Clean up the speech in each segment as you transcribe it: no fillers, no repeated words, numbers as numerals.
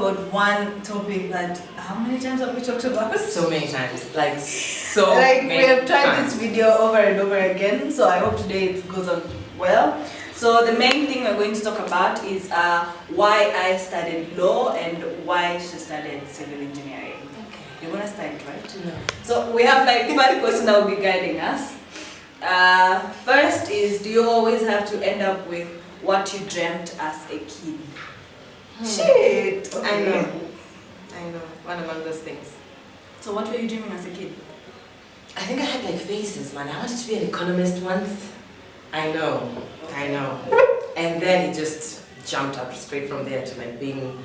about one topic that, how many times have we talked about? So many times, like so like many we have tried times. this video over and over again, so I hope today it goes on well. So the main thing we're going to talk about is why I studied law and why she studied civil engineering. Okay. You're gonna start, right? No. So we have like 5 questions that will be guiding us. First is, do you always have to end up with what you dreamt as a kid? Shit! Okay. I know. One among those things. So what were you dreaming as a kid? I think I had like phases, man. I wanted to be an economist once. I know. And then it just jumped up straight from there to like being,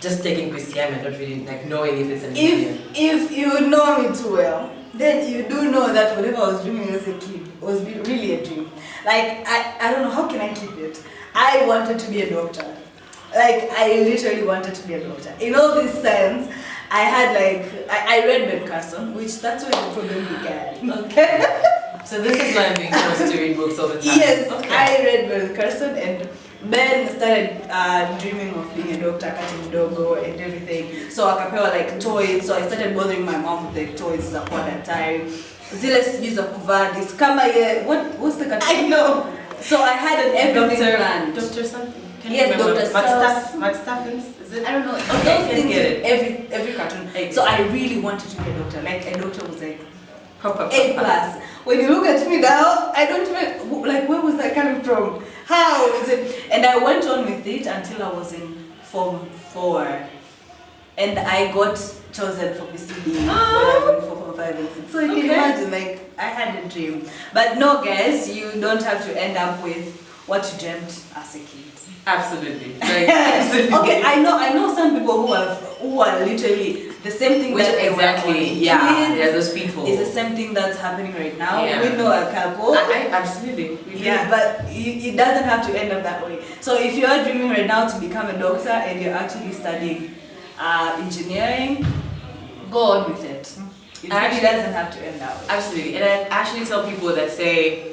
just taking PCM and not really like knowing if it's an engineer. If you know me too well, then you do know that whatever I was dreaming as a kid was really a dream. Like, I don't know, how can I keep it? I wanted to be a doctor. Like, I literally wanted to be a doctor. In all this sense, I had like, I read Ben Carson, which that's where the problem began. Okay? So this is why I'm being forced to read books all the time. Yes, okay. I read Ben Carson, and Ben started dreaming of being a doctor, cutting dogo and everything. So akapewa like toys, so I started bothering my mom with the toys at that time. Zile sijui za kuvaa this kama ye, what's the cartoon? I know. So I had an everything planned. Doctor something. Can Yes, you remember? Dr. Max Staffins? Is it? I don't know. Okay, Those I things get in it. every cartoon. Okay. So I really wanted to be a doctor. Like a doctor was like Proper. A+. When you look at me now, I don't even, like, where was that coming from? How is it? And I went on with it until I was in Form 4. And I got chosen for PCB when I went for Form 5 and 6. So you can imagine, like, I had a dream. But no, guys, you don't have to end up with what you dreamt as a kid. Absolutely. Like, absolutely. Okay, I know some people who are literally the same thing. Which that exactly, yeah, there are those people. It's the same thing that's happening right now. Yeah. We know a couple. I absolutely. Yeah, but it doesn't have to end up that way. So if you are dreaming right now to become a doctor and you're actually studying engineering, go on with it. It really doesn't have to end that way. Absolutely. And I actually tell people that say,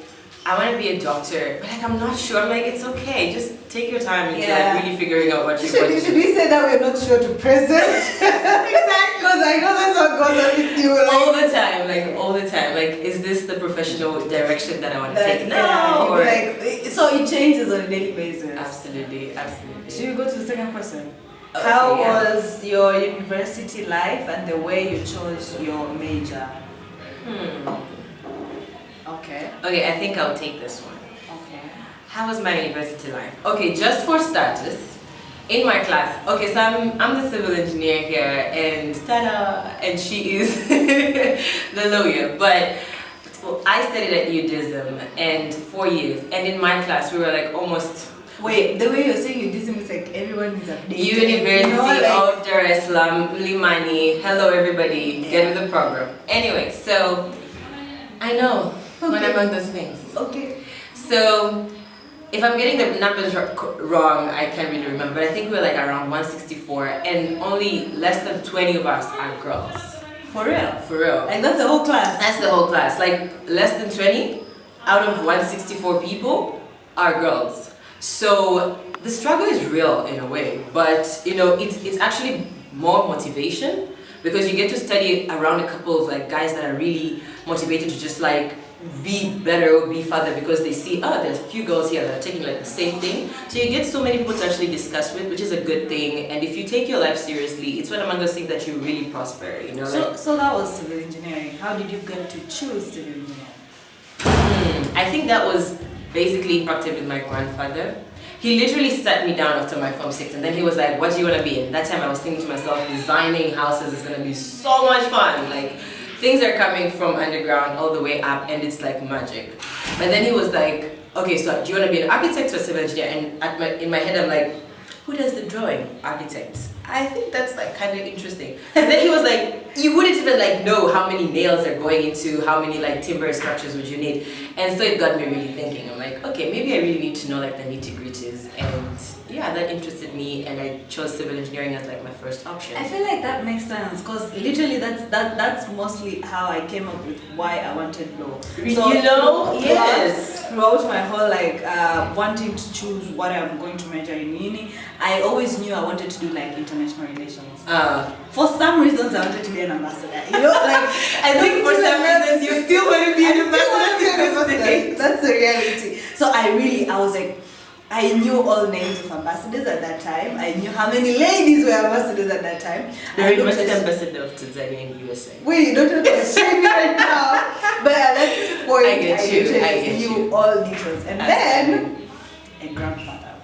I want to be a doctor, but like I'm not sure. I'm like, it's okay. Just take your time into like really figuring out what you want to do. Should we say that we're not sure to present? Exactly. Because I know that's what goes on with you. Like, all the time. Like, is this the professional direction that I want to take? No. Or Like, so it changes on a daily basis. Absolutely. Should we go to the second question? Okay, How was your university life and the way you chose your major? Okay, I think I'll take this one. Okay. How was my university life? Okay, just for starters, in my class, okay, so I'm the civil engineer here, and ta-da, and she is the lawyer, but I studied at UDism and 4 years, and in my class we were like almost... Wait, the way you're saying UDism is like everyone is updated. University of Dar es Salaam, Limani, hello everybody, get with the program. Anyway, so I know one among those things. Okay. So if I'm getting the numbers wrong, I can't really remember, but I think we were like around 164 and only less than 20 of us are girls. For real? For real. Like that's the whole class? That's the whole class. Like less than 20 out of 164 people are girls. So the struggle is real in a way, but you know, it's actually more motivation because you get to study around a couple of like guys that are really motivated to just like be better or be further because they see, oh, there's a few girls here that are taking like the same thing. So you get so many people to actually discuss with, which is a good thing. And if you take your life seriously, it's one among those things that you really prosper, you know. So that was civil engineering. How did you get to choose civil engineering? I think that was basically impacted with my grandfather. He literally sat me down after my Form 6 and then he was like, what do you want to be? And that time I was thinking to myself, designing houses is going to be so much fun. Like, things are coming from underground all the way up and it's like magic. But then he was like, okay, so do you want to be an architect or a civil engineer? And in my head I'm like, who does the drawing? Architects. I think that's like kind of interesting. And then he was like, you wouldn't even like know how many nails are going into how many like timber structures would you need. And so it got me really thinking. I'm like, okay, maybe I really need to know like the nitty-gritties. And yeah, that interested me and I chose civil engineering as like my first option. I feel like that makes sense because literally that's mostly how I came up with why I wanted law. So, you know, yes. throughout my whole like wanting to choose what I'm going to major in uni, I always knew I wanted to do like international relations. For some reasons, I wanted to be an ambassador. You know, like I think for some reasons you still want to be an ambassador. That's the reality. So I was like, I knew all names of ambassadors at that time. I knew how many ladies were ambassadors at that time. Very much the ambassador of Tanzania in USA. Wait, you don't have to shame me right now. But at that point, I get knew you. all details. And then a grandfather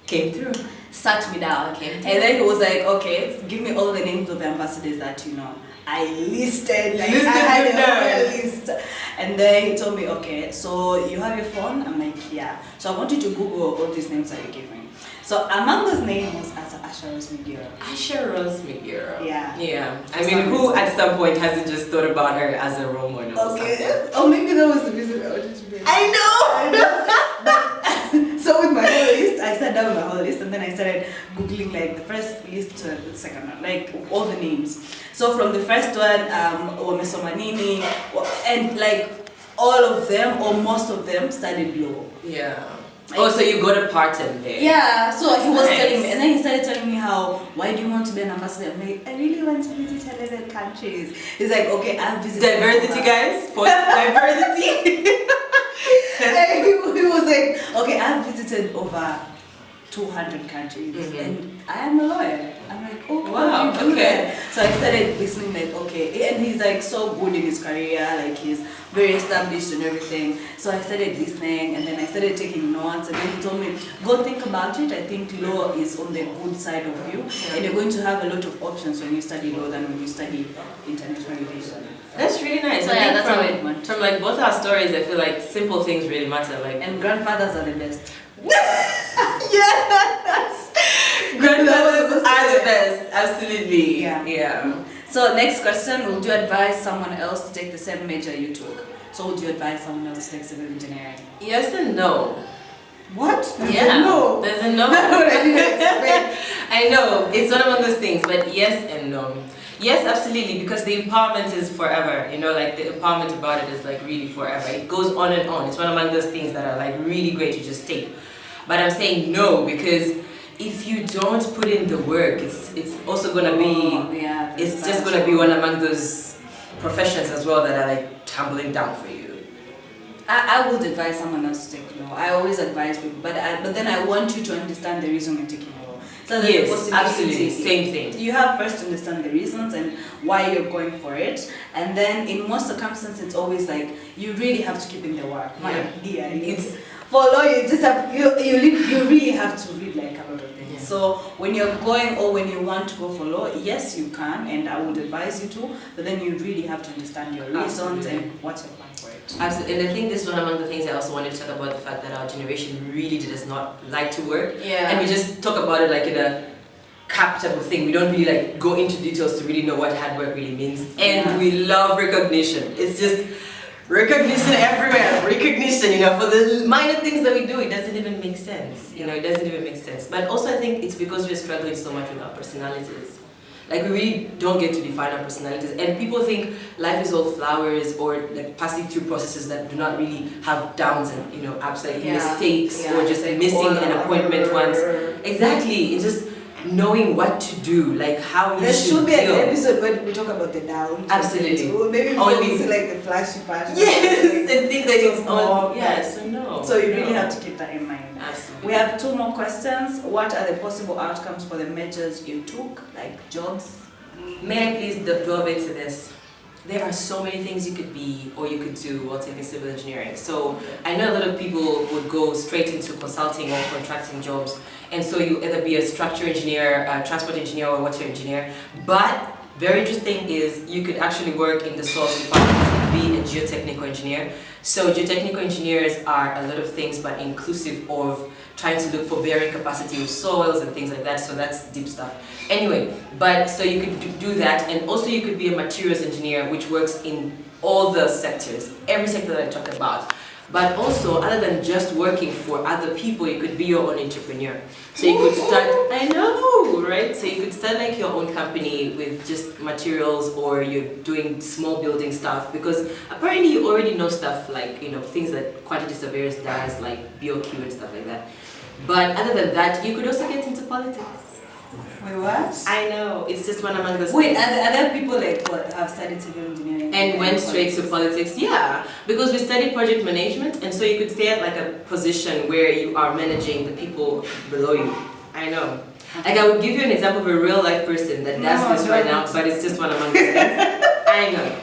Came through. sat me down. Came through. And then he was like, okay, give me all the names of the ambassadors that you know. I listed, like, I had a whole list. And then he told me, okay, so you have your phone? I'm like, yeah. So I want you to Google all these names that you gave me. So among those names was Asha Rose Migiro. Asha Rose Migiro. Yeah. Yeah. I mean, who at some point hasn't just thought about her as a role model or something? Okay. Or maybe that was the reason I wanted to be. I know! But, so with my whole list, I sat down with my whole list and then I started Googling like the first list to the second one, like all the names. So from the first one, Wameso Manini, and like all of them or most of them studied law. Yeah. Oh, so you got a part in there. Yeah, so he was Nice. telling me, and then he started telling me how, why do you want to be an ambassador? I'm like, I really want to visit 11 countries. He's like, okay, I've visited. Diversity, guys. Diversity. And he was like, okay, I've visited over 200 countries, Mhm. and I am a lawyer. I'm like, oh, Wow, how do you do okay. that? So I started listening, like, okay, and he's like so good in his career, like he's very established and everything. So I started listening, and then I started taking notes, and then he told me, go think about it. I think law is on the good side of you, and you're going to have a lot of options when you study law than when you study international relations. That's really nice. So I yeah, think that's from, how it went. From like both our stories, I feel like simple things really matter. Like And grandfathers are the best. yes, grandfathers are the best. Absolutely. Yeah. Yeah. So next question, would you advise someone else to take the same major you took? So would you advise someone else to take civil engineering? Yes and no. What? Yeah. No. There's a no. That's what I didn't expect. I know it's one among those things, but yes and no. Yes, absolutely, because the empowerment is forever. You know, like the empowerment about it is like really forever. It goes on and on. It's one among those things that are like really great to just take. But I'm saying no because if you don't put in the work, it's also gonna be it's just gonna be one among those professions as well that are like tumbling down for you. I would advise someone else to take law. I always advise people, but then I want you to understand the reason you're taking law. So there's a Yes, possibility. absolutely, same thing. You have first to understand the reasons and why you're going for it, and then in most circumstances, it's always like you really have to keep in the work. Yeah. Yeah, it's for law. You just have you really have to read like a lot of things. Yeah. So when you're going or when you want to go for law, yes, you can, and I would advise you to. But then you really have to understand your reasons Absolutely. and what's your plan for it. Absolutely, and I think this is one among the things I also wanted to talk about, the fact that our generation really does not like to work. Yeah. And we just talk about it like in a cap type of thing. We don't really like go into details to really know what hard work really means. And Yeah. we love recognition. It's just recognition everywhere. Recognition, you know, for the minor things that we do, it doesn't even make sense. You know, it doesn't even make sense. But also I think it's because we're struggling so much with our personalities. Like we really don't get to define our personalities, and people think life is all flowers or like passing through processes that do not really have downs and ups, like mistakes or just like missing an appointment once. Exactly, it's just knowing what to do, like how you There should be deal. an episode where we talk about the down. Absolutely. Maybe Only- we see like the flashy part. Yes, and think that it's all. more. Yes, so no. So you really no. have to keep that in mind. Absolutely. We have 2 more questions. What are the possible outcomes for the majors you took, like jobs? May I please delve into this? There are so many things you could be or you could do while taking civil engineering. So I know a lot of people would go straight into consulting or contracting jobs, and so you either be a structure engineer, a transport engineer, or water engineer. But very interesting is you could actually work in the soils department and be a geotechnical engineer. So geotechnical engineers are a lot of things, but inclusive of trying to look for bearing capacity of soils and things like that. So that's deep stuff. Anyway, but so you could do that, and also you could be a materials engineer, which works in all the sectors, every sector that I talked about. But also, other than just working for other people, you could be your own entrepreneur. So you could start, I know, right? So you could start like your own company with just materials, or you're doing small building stuff, because apparently you already know stuff like, you know, things that quantity surveyors does, like BOQ and stuff like that. But other than that, you could also get into politics. Wait, what? I know, it's just one among the Wait, are there people like what have studied civil engineering and went straight to politics? Yeah, because we studied project management, and so you could stay at like a position where you are managing the people below you. I know. Like I would give you an example of a real life person that does this right now, but it's just one among the things. I know.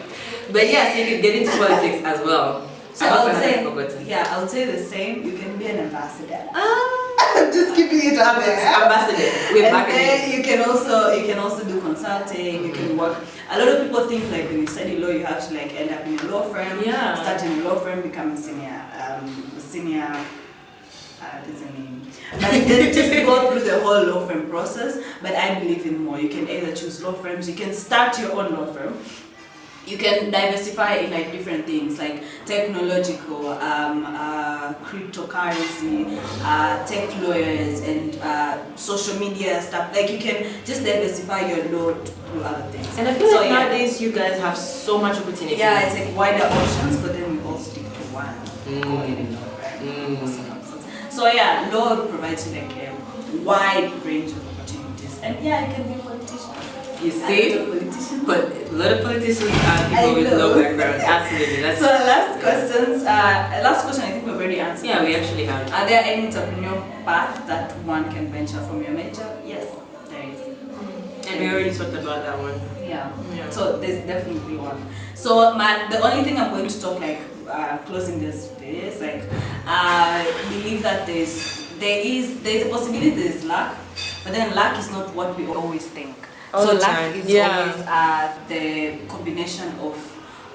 But yes, you could get into politics as well. So I would say the same. You can be an ambassador. I'm just keeping it up there. Ambassador. We're back again. You can also do consulting. You can work. A lot of people think like when you study law, you have to like end up in a law firm. Yeah. Start in a law firm, become a senior. There's a name. But then just go through the whole law firm process. But I believe in more. You can either choose law firms. You can start your own law firm. You can diversify in like different things like technological, cryptocurrency, tech lawyers, and social media stuff. Like you can just diversify your load through other things. And I feel like nowadays you guys have so much opportunity. Yeah, it's like wider options, but then we all stick to one. So yeah, law provides you like a wide range of opportunities, and yeah, you can be a politician. You see, but a lot of politicians are people with low background. Absolutely. That's so last question I think we've already answered. Yeah, we actually have. Are there any entrepreneurial paths that one can venture from your major? Yes, there is. And we already talked about that one. Yeah. So there's definitely one. So the only thing I'm going to talk like closing this is like I believe that there's a possibility there's luck, but then luck is not what we always think. All so the luck time. is always the combination of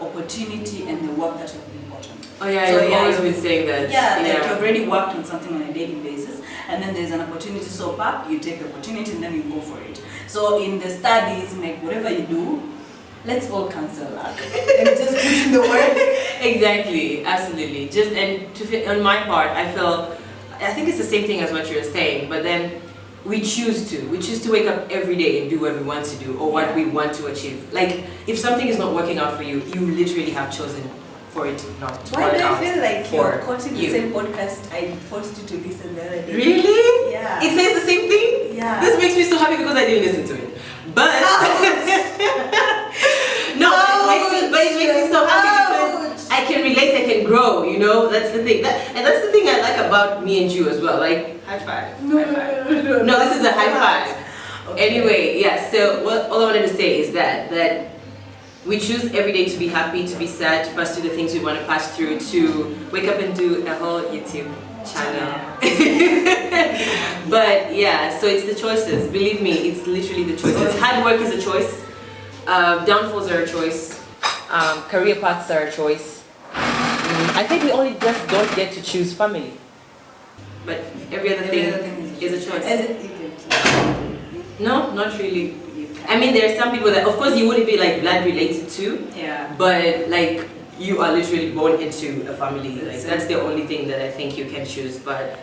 opportunity and the work that you've been important. Oh yeah, so, you've always been saying that. Yeah, like you've already worked on something on a daily basis, and then there's an opportunity so up, you take the opportunity and then you go for it. So in the studies, like whatever you do, let's all cancel luck and just put in the work. Exactly, absolutely. Just on my part, I think it's the same thing as what you're saying, but then we choose to wake up every day and do what we want to do or what we want to achieve. Like if something is not working out for you, you literally have chosen for it not to Why work do out. I feel like you're quoting the you. same podcast I forced you to listen the other day? Really? Yeah. It says the same thing? Yeah. This makes me so happy because I didn't listen to it. But no, but it makes me so happy because I can relate, I can grow, you know? That's the thing. And that's the thing I like about me and you as well. Like high five. No, this is a high five. Okay. Anyway, yeah, so all I wanted to say is that we choose every day to be happy, to be sad, to pass through the things we want to pass through, to wake up and do a whole YouTube channel. But yeah, so it's the choices. Believe me, it's literally the choices. Hard work is a choice. Downfalls are a choice. Career paths are a choice. I think we only just don't get to choose family. But every other thing is a choice. No, not really. I mean, there are some people that, of course, you wouldn't be like blood related to. Yeah. But like, you are literally born into a family. Like that's the only thing that I think you can choose. But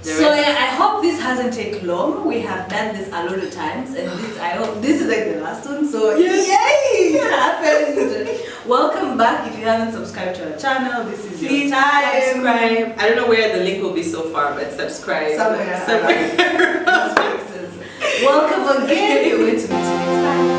so yeah, I hope this hasn't taken long. We have done this a lot of times, and I hope this is like the last one. So yay! It happened. Welcome back. If you haven't subscribed to our channel, this is your time. Subscribe. I don't know where the link will be so far, but subscribe. Somewhere. Welcome again. You're going to meet you next time.